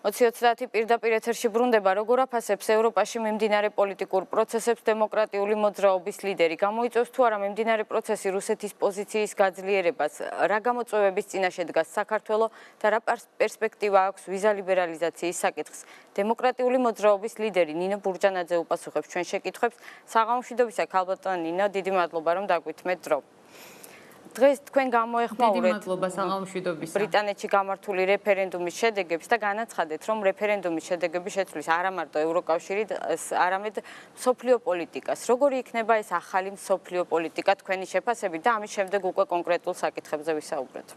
2030 პირდაპირ ეთერში ბრუნდება, როგორ აფასებს ევროპაში მიმდინარე პოლიტიკურ პროცესებს დემოკრატიული მოძრაობის ლიდერი. გამოიწვევს თუ არა მიმდინარე პროცესი რუსეთის პოზიციის გაძლიერებას, რა გამოწვევების წინაშე დგას საქართველო და რა პერსპექტივა აქვს ვიზა ლიბერალიზაციის საკითხს. დემოკრატიული მოძრაობის ლიდერი ნინო ბურჯანაძე უპასუხებს ჩვენ შეკითხვებს. საღამომშვიდობისა, ქალბატონო ნინო, დიდი მადლობა რომ დაგვითმეთ დრო. დღეს თქვენ გამოეხმაურეთ ბრიტანეთში გამართული რეფერენდუმის შედეგებს და განაცხადეთ, რომ რეფერენდუმის შედეგები შეცვლის არა მარტო ევროკავშირით, არამედ მსოფლიო პოლიტიკას. როგორი იქნება ეს ახალი მსოფლიო პოლიტიკა თქვენი შეფასებით და ამის შემდეგ უკვე კონკრეტულ საკითხებზე ვისაუბროთ.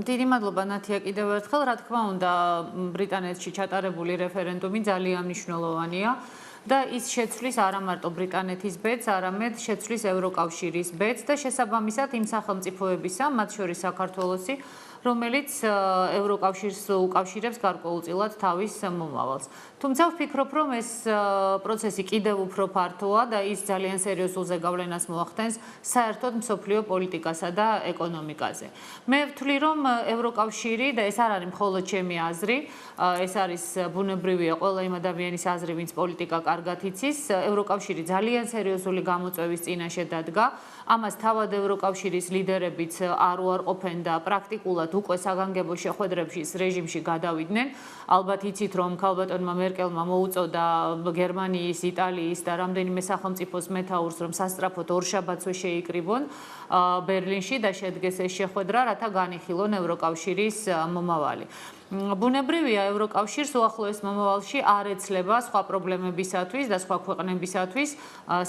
დიდი მადლობა ნათია კიდევ ერთხელ, რა თქმა უნდა, ბრიტანეთში ჩატარებული რეფერენდუმი ძალიან მნიშვნელოვანია. და ის შეცვლის არა მარტო ბრიტანეთის ბედს, არამედ შეცვლის ევროკავშირის ბედს და შესაბამისად იმ სახელმწიფოებისა, მათ შორის საქართველოსი, რომელიც ევროკავშირს უკავშირებს გარკვეულწილად თავის მომავალს. თუმცა ვფიქრობ, რომ ეს პროცესი კიდევ უფრო ფართოა და ის ძალიან სერიოზულ ზეგავლენას მოახდენს საერთოდ მსოფლიო პოლიტიკასა და ეკონომიკაზე. მე ვთვლი, რომ ევროკავშირი და ეს არ არის მხოლოდ ჩემი აზრი, ეს არის ბუნებრივია ყველა იმ ადამიანის აზრი, ვინც პოლიტიკა კარგად იცის, ევროკავშირი ძალიან სერიოზული გამოწვევის წინაშე დადგა. ამას თავად ევროკავშირის ლიდერებიც არ უარყოფენ და პრაქტიკულად უკვე საგანგებო შეხვედრების რეჟიმში გადავიდნენ. ალბათ იცით, რომ ქალბატონმა მერკელმა მოუწოდა გერმანიის, იტალიის და რამდენიმე სახელმწიფოს მეთაურს, რომ სასწრაფოდ ორშაბათსვე შეიკრიბონ ბერლინში და შედგეს ეს შეხვედრა, რათა განიხილონ ევროკავშირის მომავალი. ბუნებრივია, ევროკავშირს უახლოეს მომავალში არ ეცლება სხვა პრობლემებისათვის და სხვა ქვეყნებისათვის,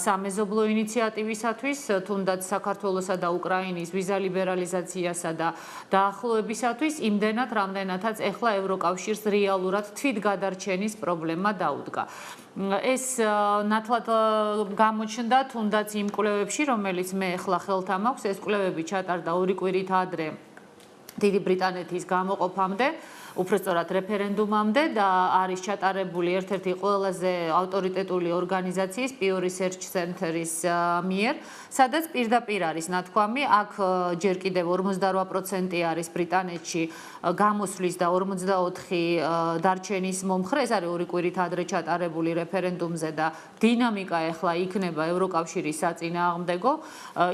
სამეზობლო ინიციატივისათვის, თუნდაც საქართველოსა და უკრაინის ვიზა ლიბერალიზაციასა და დაახლოებისათვის, იმდენად, რამდენადაც ეხლა ევროკავშირს რეალურად თვითგადარჩენის პრობლემა დაუდგა. ეს ნათლად გამოჩნდა თუნდაც იმ კვლევებში, რომელიც მე ეხლა ხელთან მაქვს, ეს კვლევები ჩატარდა 2 კვირით ადრე დიდი ბრიტანეთის გამოყოფამდე, უბრალოდ რეფერენდუმამდე და არის ჩატარებული ერთ-ერთი ყველაზე ავტორიტეტული ორგანიზაციის Pew Research Center-ის მიერ, სადაც პირდაპირ არის ნათქვამი, აქ ჯერ კიდევ 48% არის ბრიტანეთში გამოსვლის და 44 დარჩენის მომხრე, ეს არის 2 კვირით ადრე ჩატარებული რეფერენდუმზე და დინამიკა ახლა იქნება ევროკავშირის საწინააღმდეგო.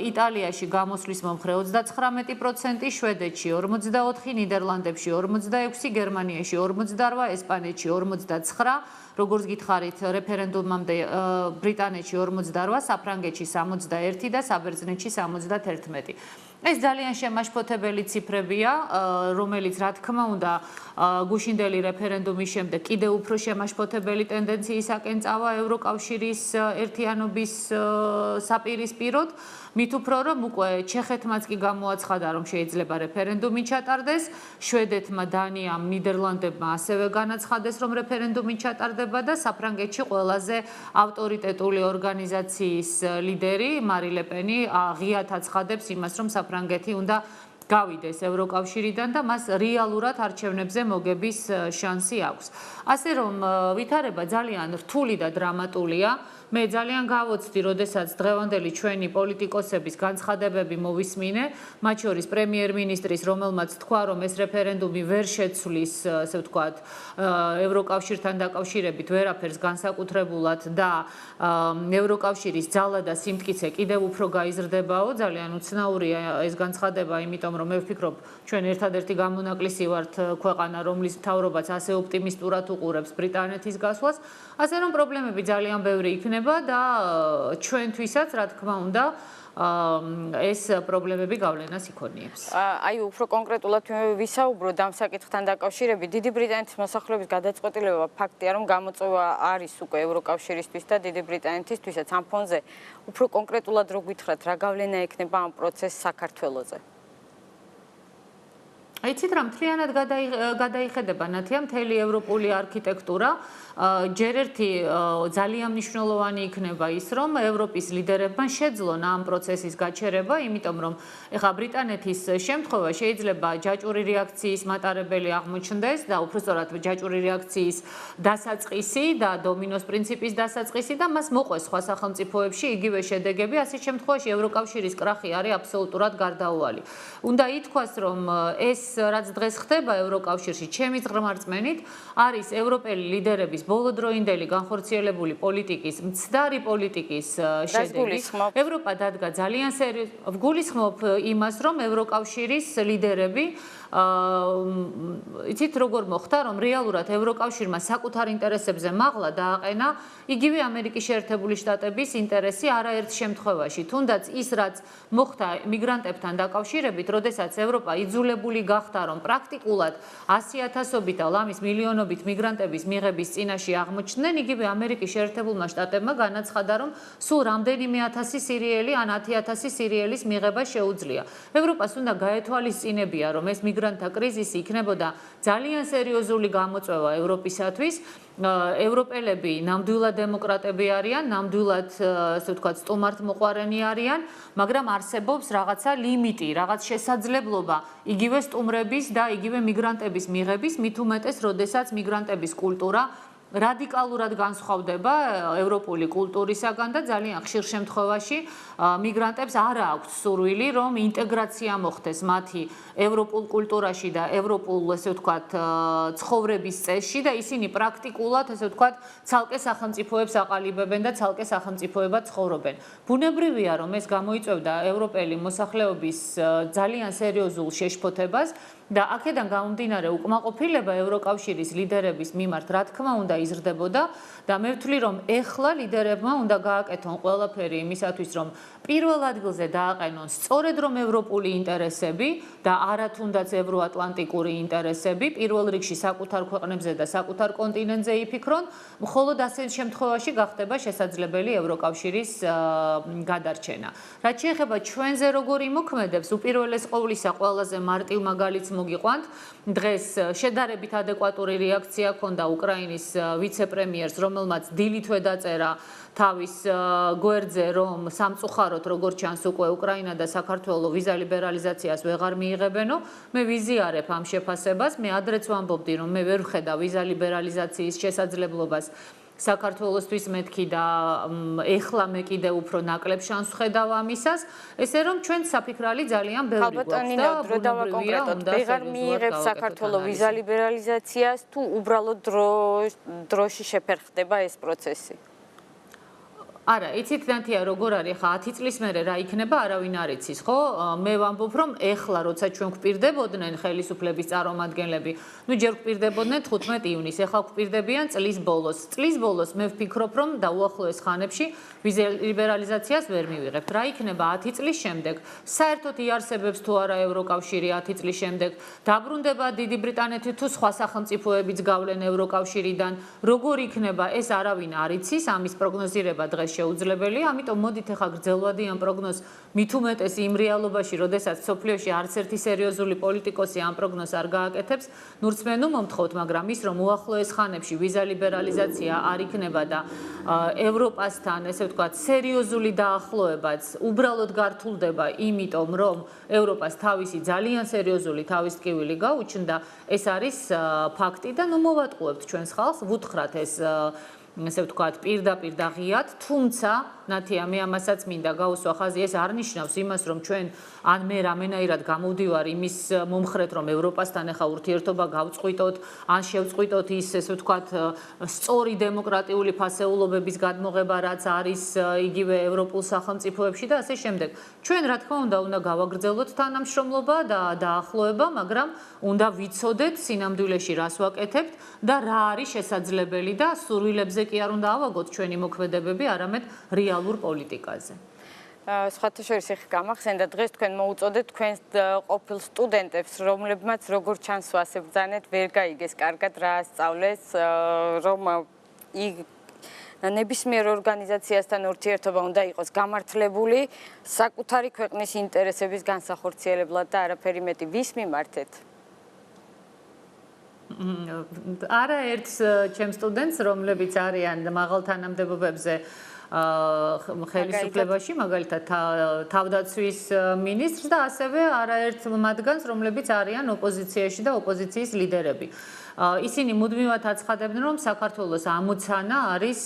იტალიაში გამოსვლის მომხრე 39%, შვედეთში 44, ნიდერლანდებში 46, გერმანიაში 48, ესპანეთში 49, როგორც გითხარით, რეფერენდუმამდე ბრიტანეთში 48, საფრანგეთში 61 და საბერძნეთში 71. ეს ძალიან შემაშფოთებელი ციფრებია, რომელიც რა თქმა უნდა გუშინდელი რეფერენდუმის შემდეგ კიდევ უფრო შემაშფოთებელი ტენდენციისაკენ წავა ევროკავშირის ერთიანობის საპირისპიროდ. მით უფრო რომ უკვე ჩეხეთმაც კი გამოაცხადა, რომ შეიძლება რეფერენდუმი ჩატარდეს, შვედეთმა, დანიამ, ნიდერლანდებმა ასევე განაცხადეს, რომ რეფერენდუმი ჩატარდება და საფრანგეთში ყველაზე ავტორიტეტული ორგანიზაციის ლიდერი მარი ლე პენი ღიად აცხადებს იმას, რომ საფრანგეთი უნდა გავიდეს ევროკავშირიდან და მას რეალურად არჩევნებზე მოგების შანსი აქვს. ასე რომ ვითარება ძალიან რთული და დრამატულია. მე ძალიან გავოცდი, როდესაც დღევანდელი ჩვენი პოლიტიკოსების განცხადებები მოვისმინე, მათ შორის პრემიერ-მინისტრის, რომელმაც თქვა, რომ ეს რეფერენდუმი ვერ შეცვლის, ასე ვთქვათ, ევროკავშირთან დაკავშირებით ვერაფერს განსაკუთრებულად და ევროკავშირის ძალა და სიმტკიცე კიდევ უფრო გაიზრდებაო, ძალიან უცნაურია ეს განცხადება, იმიტომ რომ მე ვფიქრობ, ჩვენ ერთადერთი გამონაკლისი ვართ ქვეყანა, რომლის მთავრობაც ასე ოპტიმისტურად უყურებს ბრიტანეთის გასვლას, ასე რომ პრობლემები ძალიან ბევრი იქნება და ჩვენთვისაც, რა თქმა უნდა, ეს პრობლემები გავლენას იქონიებს. აი, უფრო კონკრეტულად ვისაუბროთ ამ საკითხთან დაკავშირებით. დიდი ბრიტანეთის მოსახლეობის გადაწყვეტილება ფაქტია, რომ გამოწვევა არის უკვე ევროკავშირისთვის და დიდი ბრიტანეთისთვისაც. ამ ფონზე უფრო კონკრეტულად რო გითხრათ, რა გავლენა ექნება ამ პროცესს საქართველოზე? იცით რა, მთლიანად გადაიხედება ნათია მთელი ევროპული არქიტექტურა. ჯერ ერთი ძალიან მნიშვნელოვანი იქნება ის, რომ ევროპის ლიდერებმა შეძლონ ამ პროცესის გაჩერება, იმიტომ რომ ეხლა ბრიტანეთის შემთხვევა შეიძლება ჯაჭვური რეაქციის მატარებელი აღმოჩნდეს და უბრალოდ ჯაჭვური რეაქციის დასაწყისი და დომინოს პრინციპის დასაწყისი და მას მოყვეს სხვა სახელმწიფოებში იგივე შედეგები. ასეთ შემთხვევაში ევროკავშირის კრახი არის აბსოლუტურად გარდაუვალი. უნდა ითქვას, რომ ეს რაც დღეს ხდება ევროკავშირში, ჩემი ღრმა რწმენით, არის ევროპელი ლიდერების ბოლოდროინდელი განხორციელებული პოლიტიკის, მცდარი პოლიტიკის შედეგი. ევროპა დადგა ძალიან ვგულისხმობ იმას, რომ ევროკავშირის ლიდერები იცით როგორ მოხდა, რომ რეალურად ევროკავშირმა საკუთარ ინტერესებზე მაღლა დააყენა იგივე ამერიკის შეერთებული შტატების ინტერესი არაერთ შემთხვევაში. თუნდაც ის რაც მოხდა მიგრანტებთან დაკავშირებით, როდესაც ევროპა იძულებული გახდა, რომ პრაქტიკულად 100,000-ობით და ლამის მილიონობით მიგრანტების მიღების წინაშე აღმოჩნდნენ, იგივე ამერიკის შეერთებულმა შტატებმა განაცხადა, რომ სულ რამდენიმე ათასი სირიელი ან 10,000 სირიელის მიღება შეუძლია. ევროპას უნდა გაეთვალისწინებია, რომ ეს მიგრანტთა კრიზისი იქნებოდა ძალიან სერიოზული გამოწვევა ევროპისათვის. ევროპელები ნამდვილად დემოკრატები არიან, ნამდვილად, ასე ვთქვათ, სტუმართმოყვარენი არიან, მაგრამ არსებობს რაღაცა ლიმიტი, რაღაც შესაძლებლობა იგივე სტუმრების და იგივე მიგრანტების მიღების, მით უმეტეს, როდესაც მიგრანტების კულტურა რადიკალურად განსხვავდება ევროპული კულტურისაგან და ძალიან ხშირ შემთხვევაში მიგრანტებს არ აქვს სურვილი, რომ ინტეგრაცია მოხდეს მათი ევროპულ კულტურაში და ევროპულ, ასე ვთქვათ, ცხოვრების წესში და ისინი პრაქტიკულად, ასე ვთქვათ, ცალკე სახელმწიფოებს აყალიბებენ და ცალკე სახელმწიფოებად ცხოვრობენ. ბუნებრივია, რომ ეს გამოიწვევდა ევროპელი მოსახლეობის ძალიან სერიოზულ შეშფოთებას და აქედან გამომდინარე უკმაყოფილება ევროკავშირის ლიდერების მიმართ, რა თქმა უნდა, იზრდებოდა და მე ვთვლი, რომ ეხლა ლიდერებმა უნდა გააკეთონ ყველაფერი იმისათვის, რომ პირველ ადგილზე დააყენონ სწორედ რომ ევროპული ინტერესები და არა თუნდაც ევროატლანტიკური ინტერესები, პირველ რიგში საკუთარ ქვეყნებზე და საკუთარ კონტინენტზე იფიქრონ, მხოლოდ ასეთ შემთხვევაში გახდება შესაძლებელი ევროკავშირის გადარჩენა. რაც შეეხება ჩვენზე როგორ იმოქმედებს, უპირველეს ყოვლისა ყველაზე მარტივ მაგალითს მოგიყვანთ. დღეს შედარებით ადეკვატური რეაქცია ჰქონდა უკრაინის ვიცე-პრემიერს, რომელმაც დილითვე დაწერა თავის გვერდზე, რომ სამწუხაროდ როგორც ჩანს უკვე უკრაინა და საქართველო ვიზა ლიბერალიზაციას ვეღარ მიიღებენო. მე ვიზიარებ ამ შეფასებას, მე ადრეც ვამბობდი, რომ მე ვერ ვხედავ ვიზა ლიბერალიზაციის შესაძლებლობას საქართველოსთვის მეთქი და ეხლა მე კიდე უფრო ნაკლებ შანსს ვხედავ ამისას, ესე რომ ჩვენ საფიქრალი ძალიან ბევრი გვაქვს და ბუნებრივია უნდა ვეღარ მიიღებს საქართველოს ვიზა ლიბერალიზაციას თუ უბრალოდ დროში შეფერხდება ეს პროცესი. არა, იცით ნათია როგორ არის ხა 10 წლის მერე რა იქნება, არავინ არ იცის, ხო? მე ვამბობ, რომ ეხლა როცა ჩვენ გვპირდებოდნენ ხელისუფლების წარმომადგენლები, ნუ ჯერ გვპირდებოდნენ 15 ივნისს, ეხლა გვპირდებიან წლის ბოლოს. წლის ბოლოს მე ვფიქრობ, რომ დაუახლოეს ხანებში ვიზა ლიბერალიზაციას ვერ მივიღებთ. რა იქნება 10 წლის შემდეგ? საერთოდ იარსებებს თუ არა ევროკავშირი 10 წლის შემდეგ? დაბრუნდება დიდი ბრიტანეთი თუ სხვა სახელმწიფოებიც გავლენ ევროკავშირიდან? როგორ იქნება ეს არავინ არ იცის, ამის პროგნოზირება დღეს შეუძლებელია, ამიტომ მოდით ახლა გრძელვადი ამ პროგნოზს მით უმეტეს იმ რეალობაში, როდესაც სოფლიოში არც ერთი სერიოზული პოლიტიკოსი ამ პროგნოზს არ გააკეთებს, ნურც მე ნუ მომთხოვთ, მაგრამ ის რომ უახლოეს ხანებში ვიზა ლიბერალიზაცია არ იქნება და ევროპასთან, ესე ვთქვათ, სერიოზული დაახლოებაც უბრალოდ გართულდება, იმიტომ რომ ევროპას თავისი ძალიან სერიოზული თავისტკივილი გაუჩნდა, ეს არის ფაქტი და ნუ მოვატყუებთ ჩვენს ხალხს, ვუთხრათ ეს ესე ვთქვათ, პირდაპირ და ღიად, თუმცა ნათია მე ამასაც მინდა გაუსვა ხაზი, ეს არ ნიშნავს იმას, რომ ჩვენ ან მე რამენაირად გამოვდივარ იმის მომხრეთ, რომ ევროპასთან ახლა ურთიერთობა გავწყვიტოთ, ან შევწყვიტოთ ის, ესე ვთქვათ, სწორი დემოკრატიული ფასეულობების გადმოღება, რაც არის იგივე ევროპულ სახელმწიფოებში და ასე შემდეგ. ჩვენ რა თქმა უნდა გავაგრძელოთ თანამშრომლობა და დაახლოება, მაგრამ უნდა ვიცოდეთ სინამდვილეში რას ვაკეთებთ და რა არის შესაძლებელი და სურვილებზე კი არ უნდა ავაგოთ ჩვენი მოქმედებები, არამედ რეალურ პოლიტიკაზე. სხვათა შორის ეხ გამახსენდა დღეს თქვენ მოუწოდეთ თქვენ ყოფილ სტუდენტებს, რომლებმაც როგორც ჩანს ასე ბრძანეთ, ვერ გაიგეს კარგად რა ასწავლეს, რომ ნებისმიერ ორგანიზაციასთან ურთიერთობა უნდა იყოს გამართლებული საკუთარი ქვეყნის ინტერესების განსახორციელებლად და არაფერი მეტი. ვის მიმართეთ? არა ერთს ჩემს სტუდენტს, რომლებიც არიან მაღალ თანამდებობებზე ხელისუფლებაში, მაგალითად თავდაცვის მინისტრს და ასევე არაერთ მათგანს, რომლებიც არიან ოპოზიციაში და ოპოზიციის ლიდერები. ისინი მუდმივად აცხადებდნენ, რომ საქართველოს ამოცანა არის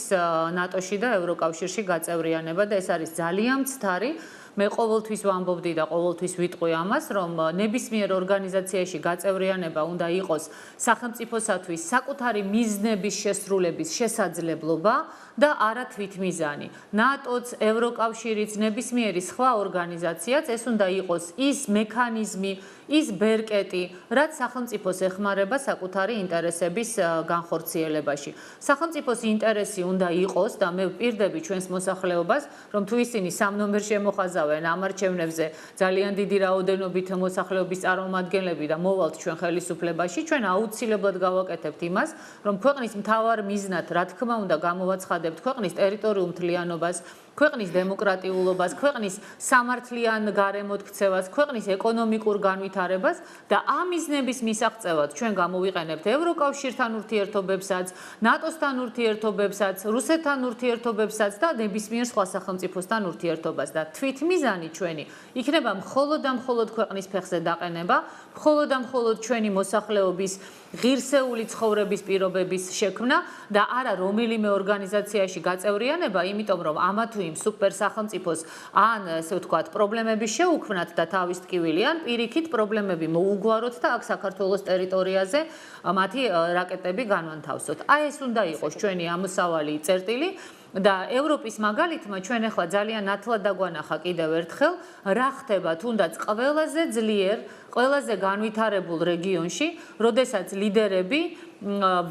ნატოში და ევროკავშირში გაწევრიანება და ეს არის ძალიან მცდარი მე ყოველთვის ვამბობდი და ყოველთვის ვიტყვი ამას, რომ ნებისმიერ ორგანიზაციაში გაწევრიანება უნდა იყოს სახელმწიფოსათვის საკუთარი მიზნების შესრულების შესაძლებლობა და არა თვითმიზანი. ნატოც, ევროკავშირიც, ნებისმიერი სხვა ორგანიზაციაც ეს უნდა იყოს ის მექანიზმი, ის ბერკეტი, რაც სახელმწიფოს ეხმარება საკუთარი ინტერესების განხორციელებაში. სახელმწიფოს ინტერესი უნდა იყოს და მე ვპირდები ჩვენს მოსახლეობას, რომ თუ ისინი 3 ნომერში ემოხაზავენ ამ არჩევნებზე ძალიან დიდი რაოდენობით მოსახლეობის წარმომადგენლები და მოვალთ ჩვენ ხელისუფლებაში, ჩვენ აუცილებლად გავაკეთებთ იმას, რომ ქვეყნის მთავარ მიზნად, რა თქმა უნდა, გამოვაცხადებთ ქვეყნის ტერიტორიულ მთლიანობას, ქვეყნის დემოკრატიულობას, ქვეყნის სამართლიან გარემოდ ქცევას, ქვეყნის ეკონომიკურ განვითარებას და ამ მიზნების მისაღწევად ჩვენ გამოვიყენებთ ევროკავშირთან ურთიერთობებსაც, ნატოსთან ურთიერთობებსაც, რუსეთთან ურთიერთობებსაც და ნებისმიერ სხვა სახელმწიფოსთან ურთიერთობას და თვითმიზანი ჩვენი იქნება მხოლოდ და მხოლოდ ქვეყნის ფეხზე დაყენება, მხოლოდ და მხოლოდ ჩვენი მოსახლეობის ღირსეული ცხოვრების პირობების შექმნა და არა რომელიმე ორგანიზაციაში გაწევრიანება, იმიტომ რომ ამა თუ იმ სუპერ სახელმწიფოს ან ესე ვთქვათ პრობლემების შეუქმნათ და თავის ტკივილი ან პირიქით პრობლემები მოუგვაროთ და აქ საქართველოს ტერიტორიაზე მათი რაკეტები განვანთავსოთ. აი ეს უნდა იყოს ჩვენი ამოსავალი წერტილი და ევროპის მაგალითმა ჩვენ ახლა ძალიან ნათლად დაგვანახა კიდევ ერთხელ რა ხდება თუნდაც ყველაზე ძლიერ, ყველაზე განვითარებულ რეგიონში, როდესაც ლიდერები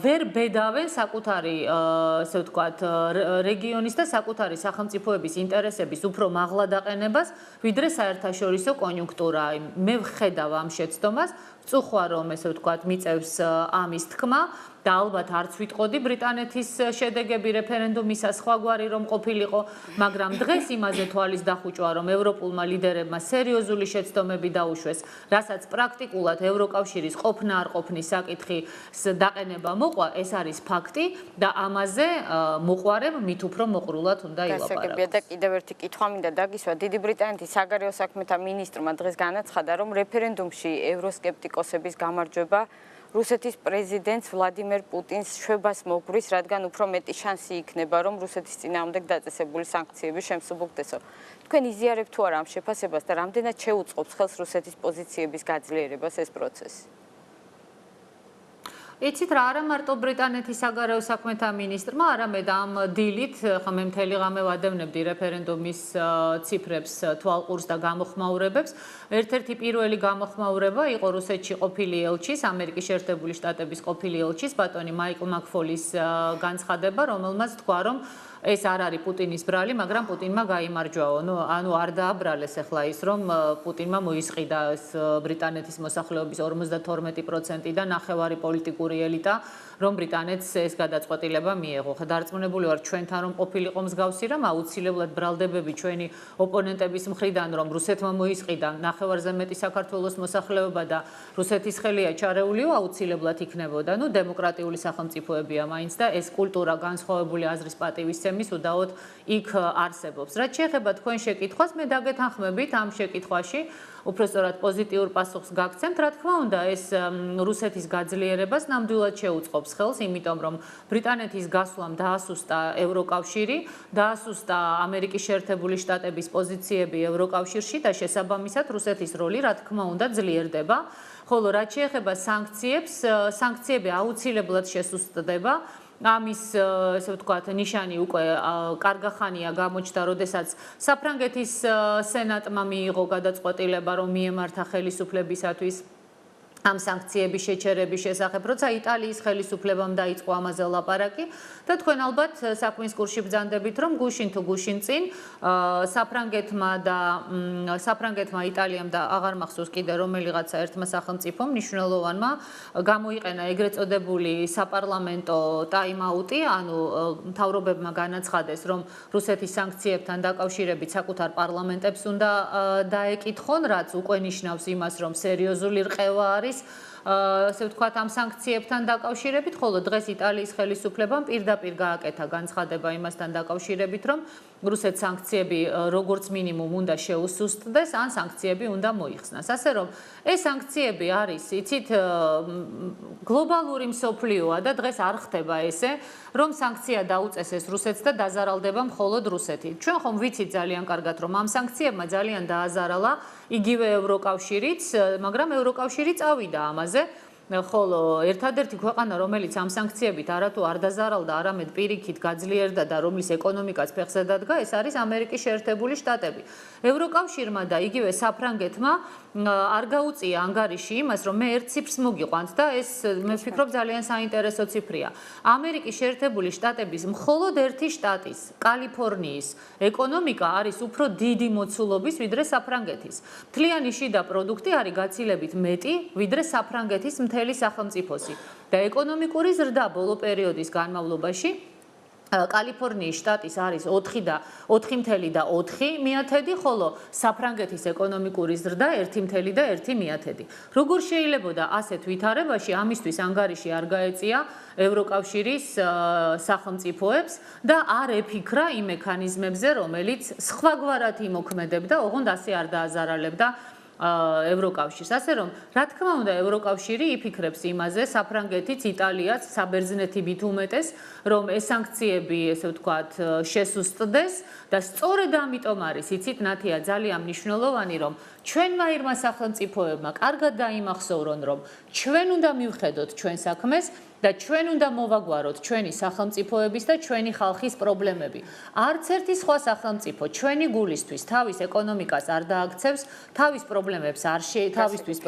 ვერ ბედავენ საკუთარი ესე ვთქვათ რეგიონის და საკუთარი სახელმწიფოების ინტერესების უფრო მაღლა დაყენებას, ვიდრე საერთაშორისო კონიუნქტურა. მე ვხედავ ამ შეცდომას, ვწუხვა რომ ესე ვთქვათ მიწევს ამის თქმა და ალბათ არც ვიტყოდი ბრიტანეთის შედეგები რეფერენდუმისა სხვაგვარი რომ ყოფილიყო, მაგრამ დღეს იმაზე თვალის დახუჭვა რომ ევროპულმა ლიდერებმა სერიოზული შეცდომები დაუშვეს, რასაც პრაქტიკულად ევროკავშირის ყოფნა არ ყოფნის საკითხის დაყენება მოყვა, ეს არის ფაქტი და ამაზე მოყვარებ მით უფრო მოყრულად უნდა ილაპარაკოს. და კიდევ ერთი კითხვა მინდა დაგისვა. დიდი ბრიტანეთის საგარეო საქმეთა მინისტრმა დღეს განაცხადა, რომ რეფერენდუმში ევროსკეპტიკოსების გამარჯვება რუსეთის პრეზიდენტს ვლადიმერ პუტინს შვებას მოგვრის, რადგან უფრო მეტი შანსი იქნება, რომ რუსეთის წინააღმდეგ დაწესებული სანქციები შემსუბუქდესო. თქვენ იზიარებთ თუ არა ამ შეფასებას და რამდენად შეუწყობს ხელს რუსეთის პოზიციების გაძლიერებას ეს პროცესი? იცით რა, არა მარტო ბრიტანეთის საგარეო საქმეთა მინისტრმა, არამედ ამ დილით, ხა მე მთელი ღამე ვადევნებდი რეფერენდუმის ციფრებს, თვალყურს და გამოხმაურებებს. ერთ-ერთი პირველი გამოხმაურება იყო რუსეთში ყოფილი ელჩის, ამერიკის შეერთებული შტატების ყოფილი ელჩის, ბატონი მაიკლ მაკფოლის განცხადება, რომელმაც თქვა, რომ ეს არ არის პუტინის ბრალი, მაგრამ პუტინმა გაიმარჯვაო. ანუ არ დააბრალეს ახლა ის, რომ პუტინმა მოისყიდა ბრიტანეთის მოსახლეობის 52% და ნახევარი პოლიტიკური ელიტა, რომ ბრიტანეთს ეს გადაწყვეტილება მიეღო. დარწმუნებული ვარ ჩვენთან რომ ყოფილიყო მსგავსი რამ, აუცილებლად ბრალდებები ჩვენი ოპონენტების მხრიდან, რომ რუსეთმა მოისყიდა ნახევარზე მეტი საქართველოს მოსახლეობა და რუსეთის ხელია ჩარეულიო, აუცილებლად იქნებოდა. დემოკრატიული სახელმწიფოებია მაინც და ეს კულტურა განსხვავებული აზრის პატივისცემის უდაოდ იქ არსებობს. რაც შეეხება თქვენ შეკითხვას, მე დაგეთანხმებით ამ შეკითხვაში, უпростоრად პოზიტიურ პასუხს გაგცემთ, რა თქმა უნდა, ეს რუსეთის გაძლიერებას ნამდვილად შეუწყობს ხელს, იმიტომ რომ ბრიტანეთის გასვლამ დაასუსტა ევროკავშირი, დაასუსტა ამერიკის შეერთებული შტატების პოზიციები ევროკავშირში და შესაბამისად რუსეთის როლი, რა თქმა უნდა, ძლიერდება. ხოლო რაც შეეხება სანქციებს, სანქციები აუცილებლად შესუსტდება. ამის ესე ვთქვათ ნიშანი უკვე კარგახანია გამოჩნდა, როდესაც საფრანგეთის სენატმა მიიღო გადაწყვეტილება, რომ მიემართა ხელისუფლებისათვის ამ სანქციების შეჩერების შესახებ, როცა იტალიის ხელისუფლებამ დაიწყო ამაზე ლაპარაკი და თქვენ ალბათ საქმის კურსში ბრძანდებით, რომ გუშინ თუ გუშინ წინ საფრანგეთმა, იტალიამ და აღარ მახსოვს კიდე რომელიღაცა ერთმა სახელმწიფომ მნიშვნელოვანმა გამოიყენა ეგრეთ წოდებული საპარლამენტო ტაიმ-აუტი, ანუ მთავრობებმა განაცხადეს, რომ რუსეთის სანქციებთან დაკავშირებით საკუთარ პარლამენტებს უნდა დაეკითხონ, რაც უკვე ნიშნავს იმას, რომ სერიოზული რყევა არის ასე ვთქვათ, ამ სანქციებთან დაკავშირებით, ხოლო დღეს იტალიის ხელისუფლებამ პირდაპირ გააკეთა განცხადება იმასთან დაკავშირებით, რომ რუსეთს სანქციები როგორც მინიმუმ უნდა შეუსუსტდეს, ან სანქციები უნდა მოიხსნას. ასე რომ ეს სანქციები არის, იცით, გლობალური მსოფლიოა და დღეს არ ხდება ესე, რომ სანქცია დაუწესეს რუსეთს და დაზარალდება მხოლოდ რუსეთი. ჩვენ ხომ ვიცით ძალიან კარგად, რომ ამ სანქციებმა ძალიან დააზარალა იგივე ევროკავშირიც, მაგრამ ევროკავშირი წავიდა ამაზე. ხოლო ერთადერთი ქვეყანა, რომელიც ამ სანქციებით არათუ არ დაზარალდა, არამედ პირიქით გაძლიერდა და რომლის ეკონომიკაც ფეხზე დადგა, ეს არის ამერიკის შეერთებული შტატები. ევროკავშირმა და იგივე საფრანგეთმა არ გაუწია ანგარიში იმას, რომ მე ერთ ციფრს მოგიყვანთ და ეს მე ვფიქრობ ძალიან საინტერესო ციფრია. ამერიკის შეერთებული შტატების მხოლოდ ერთი შტატის, კალიფორნიის ეკონომიკა არის უფრო დიდი მოცულობის ვიდრე საფრანგეთის. მთლიანი შიდა პროდუქტი არის გაცილებით მეტი ვიდრე საფრანგეთის მთელი სახელმწიფოსი და ეკონომიკური ზრდა ბოლო პერიოდის განმავლობაში კალიფორნიის შტატის არის 4.4, ხოლო საფრანგეთის ეკონომიკური ზრდა 1.1. როგორ შეიძლებოდა ასეთ ვითარებაში ამისთვის ანგარიში არ გაეწია ევროკავშირის სახელმწიფოებს და არ ეფიქრა იმ მექანიზმებზე, რომელიც სხვაგვარად იმოქმედებდა, ოღონდ ასე არ დააზარალებდა ევროკავშირს. ასე რომ, რა თქმა უნდა, ევროკავშირი იფიქრებს იმაზე, საფრანგეთიც, იტალიაც, საბერძნეთით უმეტეს, რომ ეს სანქციები, ესე ვთქვათ, შესუსტდეს და სწორედ ამიტომ არის, იცით, ნათია, ძალიან მნიშვნელოვანი, რომ ჩვენმა ერთმა სახელმწიფოებმა კარგად დაიმახსოვრონ, რომ ჩვენ უნდა მივხედოთ ჩვენ საქმეს და ჩვენ უნდა მოვაგვაროთ ჩვენი სახელმწიფოების და ჩვენი ხალხის პრობლემები. არც ერთი სხვა სახელმწიფო ჩვენი გულისთვის თავის ეკონომიკას არ დააქცევს, თავისთვის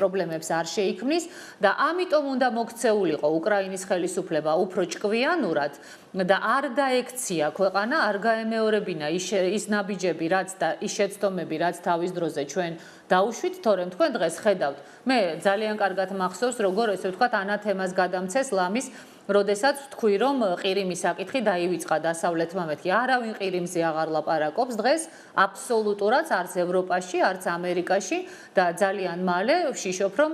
პრობლემებს არ შეიქმნის და ამიტომ უნდა მოქცეულიყო უკრაინის ხელისუფლება უფრო ჭკვიანურად და არ დაექცია ქვეყანა, არ გაემეორებინა ის ნაბიჯები, რაც და ის შეცდომები, რაც თავის დროზე ჩვენ დაუშვით, თორემ თქვენ დღეს ხედავთ. მე ძალიან კარგად მახსოვს, როგორ ესე ვთქვათ, ანათემას გადამცეს ლამის, როდესაც ვთქვი, რომ ყირიმის საკითხი დაივიწყა დასავლეთმა მეთქი. არავინ ყირიმზე აღარ ლაპარაკობს დღეს, აბსოლუტურად არც ევროპაში, არც ამერიკაში და ძალიან მალე ვშიშობ, რომ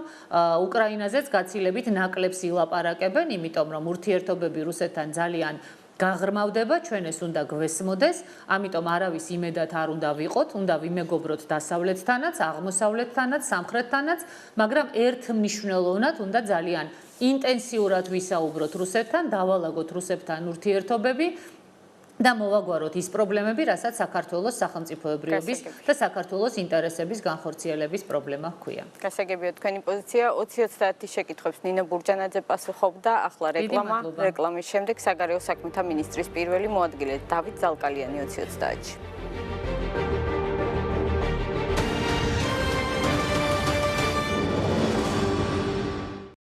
უკრაინაზეც გაცილებით ნაკლებს ილაპარაკებენ, იმიტომ რომ ურთიერთობები რუსეთთან ძალიან გაღრმავდება, ჩვენ ეს უნდა გვესმოდეს, ამიტომ არავის იმედად არ უნდა ვიყოთ, უნდა ვიმეგობროთ დასავლეთთანაც, აღმოსავლეთთანაც, სამხრეთთანაც, მაგრამ ერთ მნიშვნელოვნად უნდა ძალიან ინტენსიურად ვისაუბროთ რუსეთთან, დავალაგოთ რუსეთთან ურთიერთობები და მოვაგვაროთ ის პრობლემები, რასაც საქართველოს სახელმწიფოებრიობის და საქართველოს ინტერესების განხორციელების პრობლემა ჰქვია. გასაგებია თქვენი პოზიცია. 20-30 შეკითხვებს ნინო ბურჯანაძე პასუხობდა, ახლა რეკლამა, რეკლამის შემდეგ საგარეო საქმეთა მინისტრის პირველი მოადგილე დავით ზალკალიანი 20-30-ში.